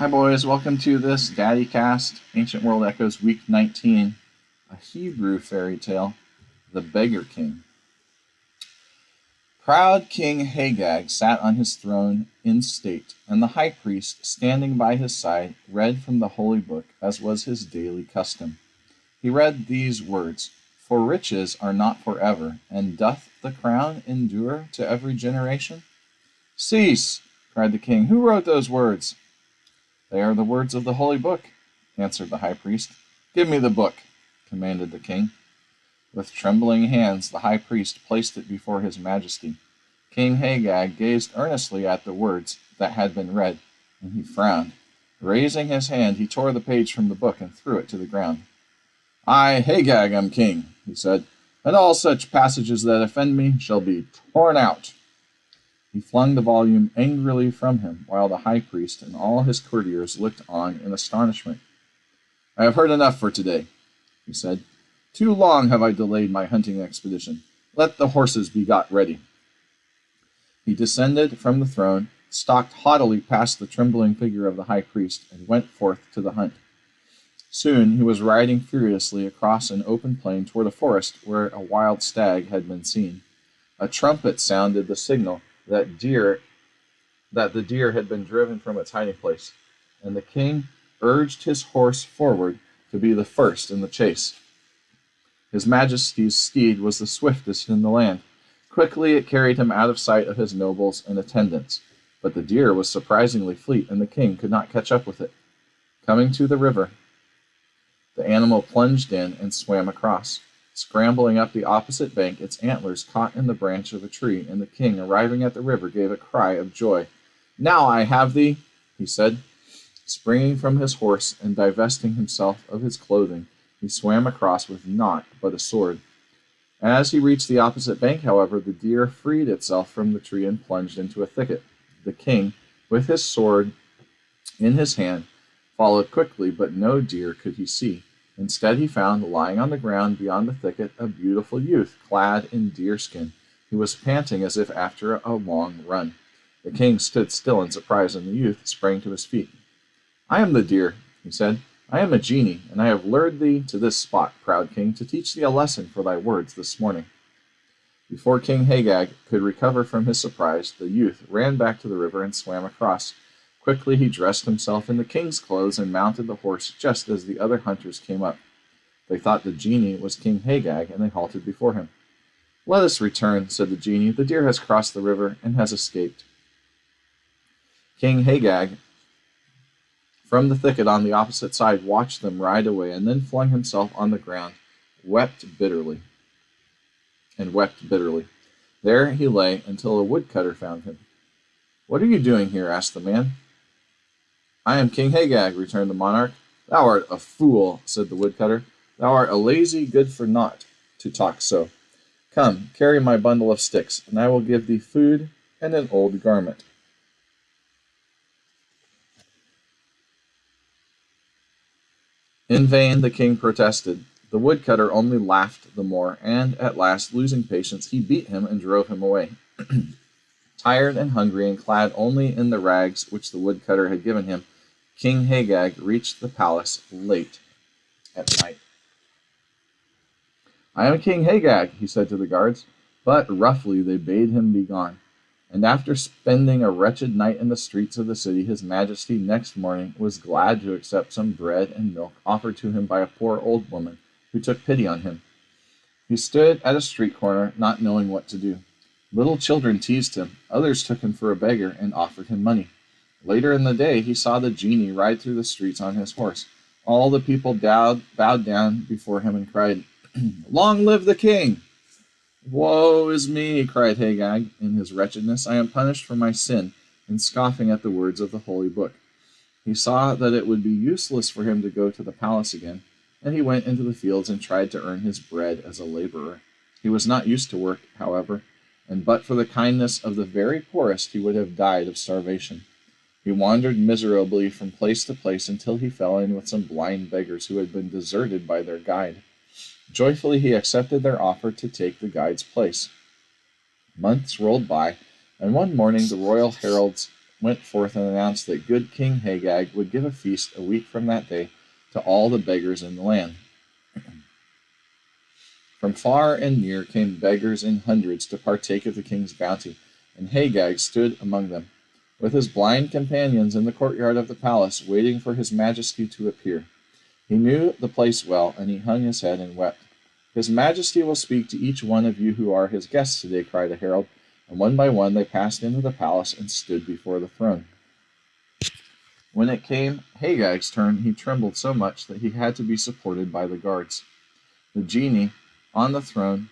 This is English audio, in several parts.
Hi boys, welcome to this Daddy Cast, Ancient World Echoes Week 19, a Hebrew fairy tale, The Beggar King. Proud King Hagag sat on his throne in state, and the high priest, standing by his side, read from the holy book, as was his daily custom. He read these words, "For riches are not forever, and doth the crown endure to every generation?" "Cease!" cried the king. "Who wrote those words?" "They are the words of the holy book," answered the high priest. "Give me the book," commanded the king. With trembling hands the high priest placed it before his majesty. King Hagag gazed earnestly at the words that had been read, and he frowned. Raising his hand, he tore the page from the book and threw it to the ground. "I, Hagag, am king," he said, "and all such passages that offend me shall be torn out." He flung the volume angrily from him, while the high priest and all his courtiers looked on in astonishment. "I have heard enough for today," he said. "Too long have I delayed my hunting expedition. Let the horses be got ready." He descended from the throne, stalked haughtily past the trembling figure of the high priest, and went forth to the hunt. Soon he was riding furiously across an open plain toward a forest where a wild stag had been seen. A trumpet sounded the signal that the deer had been driven from its hiding place, and the king urged his horse forward to be the first in the chase. His majesty's steed was the swiftest in the land. Quickly it carried him out of sight of his nobles and attendants, but the deer was surprisingly fleet, and the king could not catch up with it. Coming to the river, the animal plunged in and swam across. Scrambling up the opposite bank, its antlers caught in the branch of a tree, and the king, arriving at the river, gave a cry of joy. "Now I have thee," he said. Springing from his horse and divesting himself of his clothing, he swam across with naught but a sword. As he reached the opposite bank, however, the deer freed itself from the tree and plunged into a thicket. The king, with his sword in his hand, followed quickly, but no deer could he see. Instead, he found, lying on the ground beyond the thicket, a beautiful youth, clad in deerskin. He was panting as if after a long run. The king stood still in surprise, and the youth sprang to his feet. "I am the deer," he said. "I am a genie, and I have lured thee to this spot, proud king, to teach thee a lesson for thy words this morning." Before King Hagag could recover from his surprise, the youth ran back to the river and swam across. Quickly he dressed himself in the king's clothes and mounted the horse just as the other hunters came up. They thought the genie was King Hagag, and they halted before him. "Let us return," said the genie. "The deer has crossed the river and has escaped." King Hagag, from the thicket on the opposite side, watched them ride away, and then flung himself on the ground, wept bitterly. There he lay until a woodcutter found him. "What are you doing here?" asked the man. "I am King Hagag," returned the monarch. "Thou art a fool," said the woodcutter. "Thou art a lazy good-for-naught to talk so. Come, carry my bundle of sticks, and I will give thee food and an old garment." In vain the king protested. The woodcutter only laughed the more, and at last, losing patience, he beat him and drove him away. Tired and hungry, and clad only in the rags which the woodcutter had given him, King Hagag reached the palace late at night. "I am King Hagag," he said to the guards, but roughly they bade him begone. And after spending a wretched night in the streets of the city, his majesty next morning was glad to accept some bread and milk offered to him by a poor old woman who took pity on him. He stood at a street corner, not knowing what to do. Little children teased him, others took him for a beggar and offered him money. Later in the day he saw the genie ride through the streets on his horse. All the people bowed down before him and cried, "Long live the king!" "Woe is me," cried Hagag in his wretchedness. "I am punished for my sin in scoffing at the words of the holy book." He saw that it would be useless for him to go to the palace again, and he went into the fields and tried to earn his bread as a laborer. He was not used to work, however, and but for the kindness of the very poorest he would have died of starvation. He wandered miserably from place to place until he fell in with some blind beggars who had been deserted by their guide. Joyfully he accepted their offer to take the guide's place. Months rolled by, and one morning the royal heralds went forth and announced that good King Hagag would give a feast a week from that day to all the beggars in the land. From far and near came beggars in hundreds to partake of the king's bounty, and Hagag stood among them, with his blind companions in the courtyard of the palace, waiting for his majesty to appear. He knew the place well, and he hung his head and wept. His majesty will speak to each one of you who are his guests today, cried a herald, and one by one they passed into the palace and stood before the throne. When it came Hagag's turn, he trembled so much that he had to be supported by the guards. The genie on the throne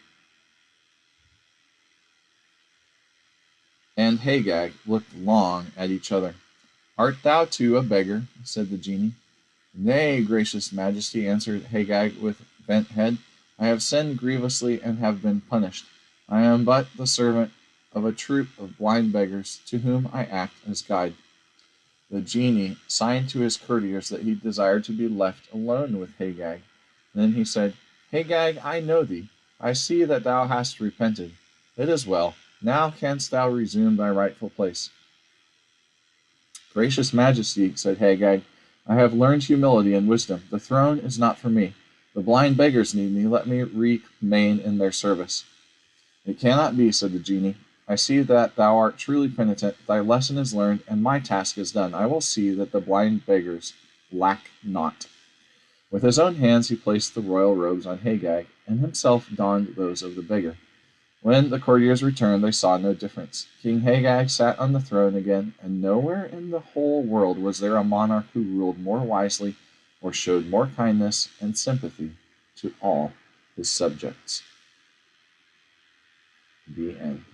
and Hagag looked long at each other. Art thou too a beggar? Said the genie. Nay, gracious majesty, answered Hagag with bent head. I have sinned grievously and have been punished. I am but the servant of a troop of blind beggars, to whom I act as guide. The genie signed to his courtiers that he desired to be left alone with Hagag. Then he said, Hagag, I know thee. I see that thou hast repented. It is well. Now canst thou resume thy rightful place. Gracious majesty, said Hagag, I have learned humility and wisdom. The throne is not for me. The blind beggars need me. Let me remain in their service. It cannot be, said the genie. I see that thou art truly penitent. Thy lesson is learned, and my task is done. I will see that the blind beggars lack not. With his own hands he placed the royal robes on Hagag, and himself donned those of the beggar. When the courtiers returned, they saw no difference. King Hagag sat on the throne again, and nowhere in the whole world was there a monarch who ruled more wisely or showed more kindness and sympathy to all his subjects. The end.